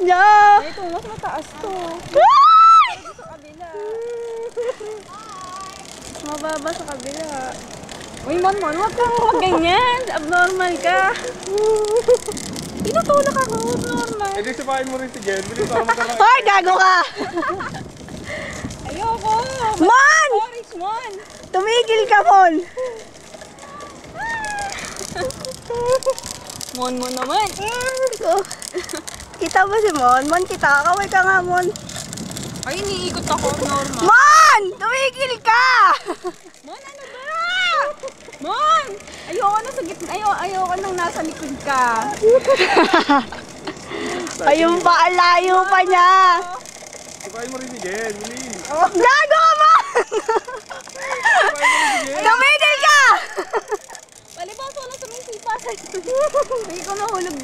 niya. Ito, mas mataas to. Ay! Sa kabila. Mababa sa kabila. Uy, Mon, huwag kang ganyan. Abnormal ka. Tinutulak ako, abnormal. Eh, di sabahin mo rin si Jen. Bilis ako magkakain. Hoy, gago ka! Ayoko. Mon! Orange, Mon. Tumigil ka, Mon! Mon naman. Kita ba si Mon? Mon, kita. Kaway ka nga, Mon. Ay, iniikot ako, abnormal. Mon! Tumigil ka! Mon, ano ba? Mon! Ayoko na sa gitna. Ayoko nang nasa likod ka. Ayun pa, alayo pa niya. Sabahin mo rin si Jen. Bilis. Gago ka, Mon! Tumigil ka! Palibas, wala sa may sipa. Hindi ko nahulog